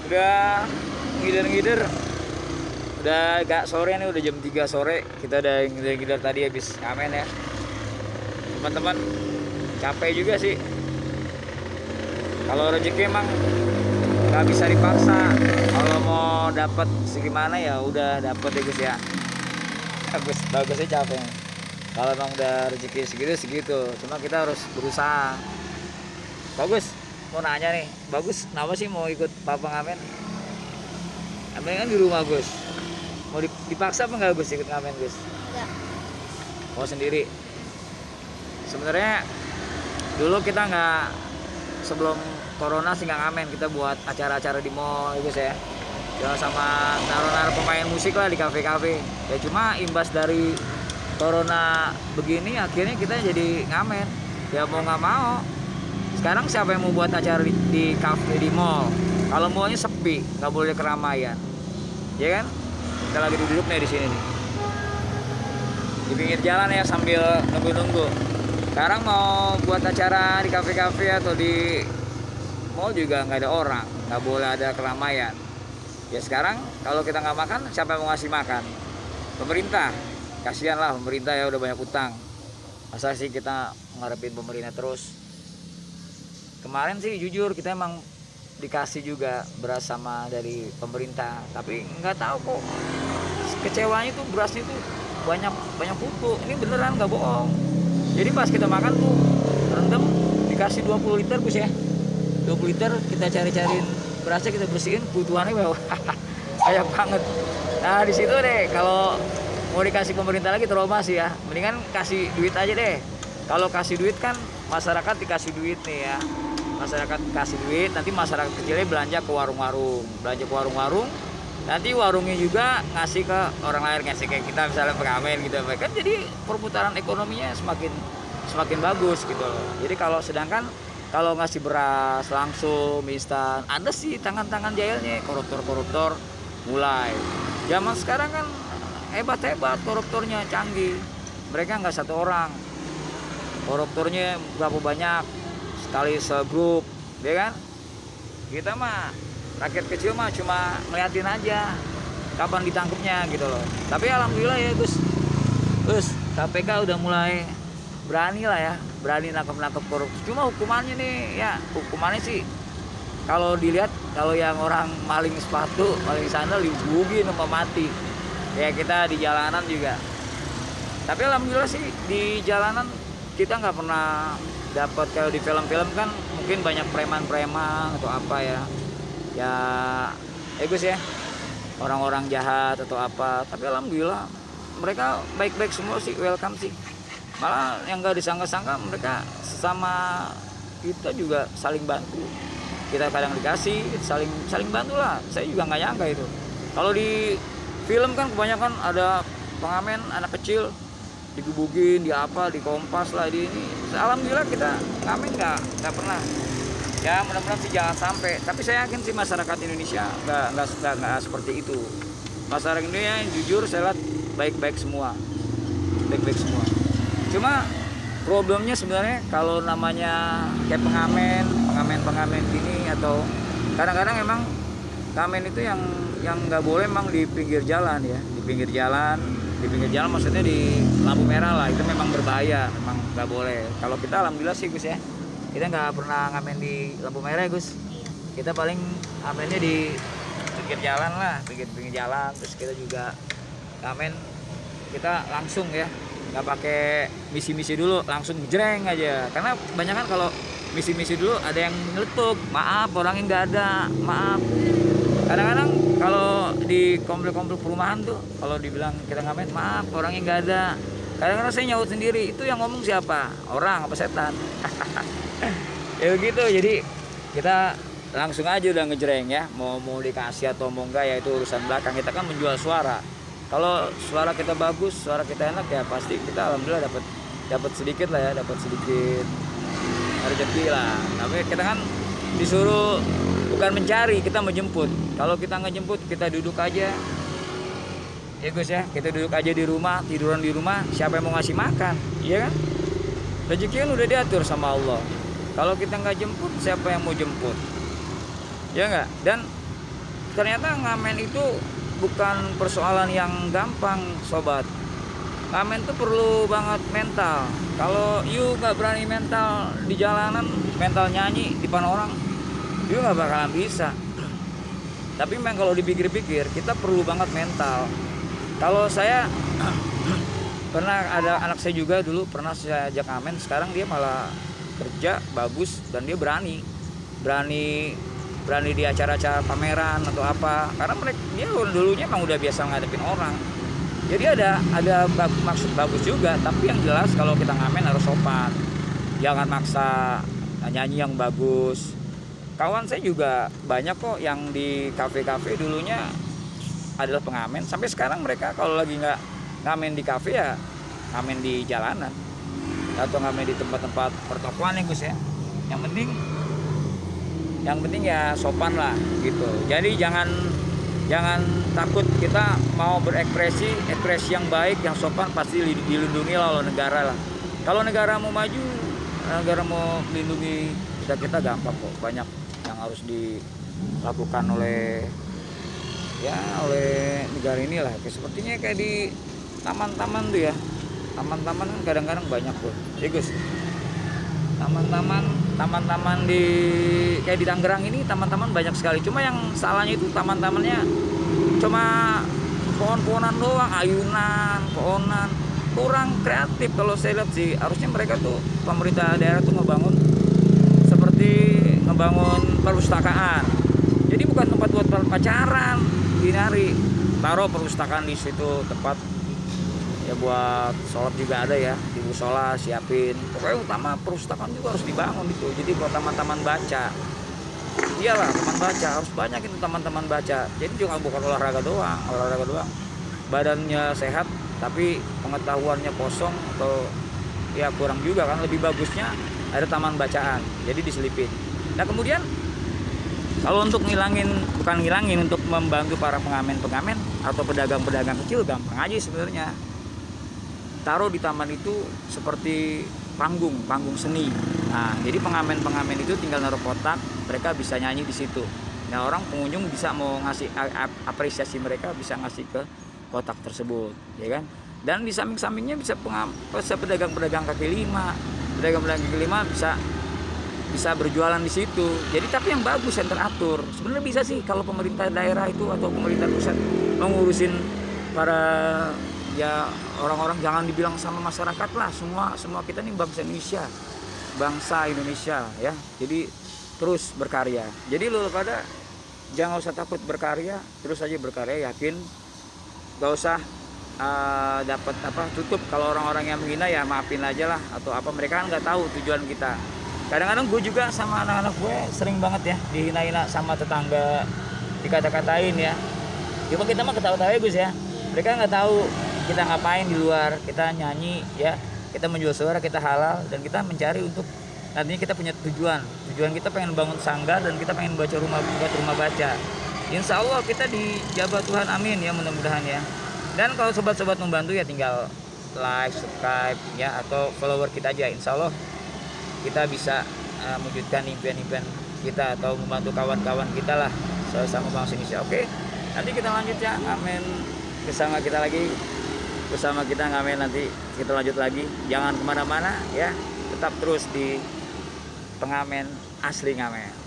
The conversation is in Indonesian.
Udah ngider-ngider, udah agak sore nih, udah jam 3 sore. Kita udah ngider-ngider tadi habis ngamen ya teman-teman. Capek juga sih. Kalau rezeki emang nggak bisa dipaksa. Kalau mau dapat segimana ya udah dapat ya Gus ya. Bagusnya capek. Kalau emang udah rezeki segitu segitu, cuma kita harus berusaha. Bagus, mau nanya nih, bagus kenapa sih mau ikut papa ngamen? Ngamen kan di rumah Gus. Mau dipaksa apa nggak Gus ikut ngamen Gus? Enggak. Mau sendiri. Sebenarnya dulu kita nggak, sebelum corona sih nggak ngamen, kita buat acara-acara di mall ya Gus ya. Ya sama naruh-naruh pemain musik lah di kafe-kafe. Ya cuma imbas dari corona begini akhirnya kita jadi ngamen. Ya mau nggak mau. Sekarang siapa yang mau buat acara di kafe di mall? Kalau mallnya sepi, nggak boleh keramaian, ya kan? Kita lagi duduk nih di sini nih, di pinggir jalan ya sambil nunggu-nunggu. Sekarang mau buat acara di kafe-kafe atau di mall juga nggak ada orang, nggak boleh ada keramaian. Ya sekarang kalau kita nggak makan, siapa yang mau ngasih makan? Pemerintah. Kasihan lah pemerintah ya, udah banyak utang. Masa sih kita ngarepin pemerintah terus? Kemarin sih jujur kita emang dikasih juga beras sama dari pemerintah, tapi nggak tahu kok kecewanya tuh berasnya tuh banyak pupuk. Ini beneran nggak bohong. Jadi pas kita makan tuh rendem dikasih 20 liter Gus ya. 20 liter kita cari-cariin berasnya, kita bersihin, kebutuhannya banyak banget. Nah di situ deh, kalau mau dikasih pemerintah lagi trauma sih ya, mendingan kasih duit aja deh. Kalau kasih duit kan masyarakat dikasih duit nih ya, masyarakat kasih duit, nanti masyarakat kecilnya belanja ke warung-warung, nanti warungnya juga ngasih ke orang lain, ngasih kayak kita misalnya pengamen gitu kan, jadi perputaran ekonominya semakin bagus gitu loh. Jadi sedangkan kalau ngasih beras langsung instan, ada sih tangan-tangan jahilnya, koruptor mulai. Zaman sekarang kan hebat koruptornya, canggih. Mereka nggak satu orang, koruptornya berapa banyak, sekali segrup, ya kan? Kita mah rakyat kecil mah cuma ngeliatin aja kapan ditangkapnya gitu loh. Tapi alhamdulillah ya Gus, KPK udah mulai berani lah ya, berani nangkep korupsi. Cuma hukumannya nih ya, hukumannya sih kalau dilihat, kalau yang orang maling sepatu, maling sandal digebukin sampai mati. Ya kita di jalanan juga. Tapi alhamdulillah sih di jalanan kita nggak pernah dapat kayak di film-film kan, mungkin banyak preman-preman atau apa ya. Ya Gus ya, orang-orang jahat atau apa. Tapi alhamdulillah mereka baik-baik semua sih, welcome sih. Malah yang nggak disangka-sangka mereka sesama kita juga saling bantu. Kita kadang dikasih, saling bantu lah. Saya juga nggak nyangka itu. Kalau di film kan kebanyakan ada pengamen anak kecil digebukin, di apa, di kompas lah, di ini. Alhamdulillah kita ngamen nggak pernah. Ya mudah-mudahan sih jangan sampai. Tapi saya yakin sih masyarakat Indonesia nggak seperti itu. Masyarakat Indonesia yang jujur saya lihat baik-baik semua. Cuma problemnya sebenarnya kalau namanya kayak pengamen gini, atau kadang-kadang emang ngamen itu yang nggak boleh emang di pinggir jalan ya, di pinggir jalan maksudnya di lampu merah lah, itu memang berbahaya, memang nggak boleh. Kalau kita alhamdulillah sih Gus ya, kita nggak pernah ngamen di lampu merah ya Gus. Kita paling ngamennya di pinggir jalan lah, pinggir jalan. Terus kita juga ngamen kita langsung ya, nggak pakai misi-misi dulu, langsung jreng aja. Karena kebanyakan kalau misi-misi dulu ada yang nyeletuk, maaf orangnya nggak ada, maaf. Kadang-kadang kalau di komplek-komplek perumahan tuh, kalau dibilang kita ngamen, maaf orangnya nggak ada. Kadang-kadang saya nyaut sendiri, itu yang ngomong siapa? Orang apa setan? Ya begitu. Jadi kita langsung aja udah ngejreng ya, mau dikasih atau mau enggak ya itu urusan belakang. Kita kan menjual suara. Kalau suara kita bagus, suara kita enak ya pasti kita alhamdulillah dapat sedikit lah ya, dapat sedikit rezeki lah. Tapi kita kan disuruh bukan mencari, kita menjemput. Kalau kita ngejemput, kita duduk aja ya Gus ya, kita duduk aja di rumah, tiduran di rumah, siapa yang mau ngasih makan, iya kan? Rezeki kan udah diatur sama Allah. Kalau kita nggak jemput, siapa yang mau jemput? Ya nggak? Dan ternyata ngamen itu bukan persoalan yang gampang sobat. Ngamen tuh perlu banget mental. Kalau you nggak berani mental di jalanan, mental nyanyi di depan orang, you nggak bakalan bisa. Tapi memang kalau dipikir-pikir, kita perlu banget mental. Kalau saya pernah ada anak saya juga dulu pernah saya ajak ngamen, sekarang dia malah kerja bagus dan dia berani di acara-acara pameran atau apa, karena dia dulunya emang udah biasa ngadepin orang. Jadi ada maksud bagus juga, tapi yang jelas kalau kita ngamen harus sopan, jangan maksa nyanyi yang bagus. Kawan saya juga banyak kok yang di kafe-kafe dulunya adalah pengamen, sampai sekarang mereka kalau lagi nggak ngamen di kafe ya ngamen di jalanan atau ngamen di tempat-tempat pertokoan ya Gus ya. Yang penting ya sopan lah gitu. Jadi jangan takut, kita mau berekspresi yang baik, yang sopan pasti dilindungi lah oleh negara lah. Kalau negara mau maju, negara mau melindungi kita gampang kok. Banyak yang harus dilakukan oleh negara inilah. Sepertinya kayak di taman-taman tuh ya. Taman-taman kan kadang-kadang banyak tuh. Ya Gus. Taman-taman di kayak di Tangerang ini taman-taman banyak sekali. Cuma yang salahnya itu taman-tamannya cuma pohon-pohonan doang, ayunan, pohonan, kurang kreatif kalau saya lihat sih. Harusnya mereka tuh pemerintah daerah tuh ngebangun perpustakaan. Jadi bukan tempat buat pacaran, dinari. Taruh perpustakaan di situ, tempat ya buat sholat juga ada ya, di musola siapin. Pokoknya utama perpustakaan juga harus dibangun itu. Jadi buat taman-taman baca. Iyalah, taman baca harus banyak itu, taman-taman baca. Jadi juga bukan olahraga doang. Badannya sehat tapi pengetahuannya kosong atau ya kurang juga kan. Lebih bagusnya ada taman bacaan. Jadi diselipin. Nah, kemudian kalau untuk bukan ngilangin, untuk membantu para pengamen-pengamen atau pedagang-pedagang kecil, gampang aja sebenarnya. Taruh di taman itu seperti panggung seni. Nah, jadi pengamen itu tinggal naruh kotak, mereka bisa nyanyi di situ. Nah, orang pengunjung bisa mau ngasih apresiasi, mereka bisa ngasih ke kotak tersebut, ya kan? Dan di samping-sampingnya bisa pedagang-pedagang kaki lima bisa berjualan di situ. Jadi tapi yang bagus, yang teratur. Sebenarnya bisa sih kalau pemerintah daerah itu atau pemerintah pusat mengurusin para ya orang-orang, jangan dibilang sama masyarakat lah, semua kita nih bangsa Indonesia ya. Jadi terus berkarya. Jadi lu pada jangan usah takut berkarya, terus aja berkarya, yakin. Gak usah dapat tutup. Kalau orang-orang yang menghina ya maafin aja lah, atau apa, mereka kan nggak tahu tujuan kita. Kadang-kadang gue juga sama anak-anak gue sering banget ya dihina-hina sama tetangga, dikata-katain ya. Cuma kita mah ketawa-tawa ya Gus ya. Mereka nggak tahu kita ngapain di luar, kita nyanyi ya, kita menjual suara, kita halal, dan kita mencari untuk nantinya kita punya tujuan kita pengen bangun sanggar dan kita pengen buat rumah baca. Insya Allah kita dijabat Tuhan, amin ya, mudah-mudahan ya. Dan kalau sobat-sobat membantu ya tinggal like, subscribe ya, atau follower kita aja. Insya Allah kita bisa mewujudkan impian-impian kita atau membantu kawan-kawan kita lah sama bangsa Indonesia. Oke, nanti kita lanjut ya, amin. Bersama kita ngamen, nanti kita lanjut lagi. Jangan kemana-mana ya, tetap terus di pengamen asli ngamen.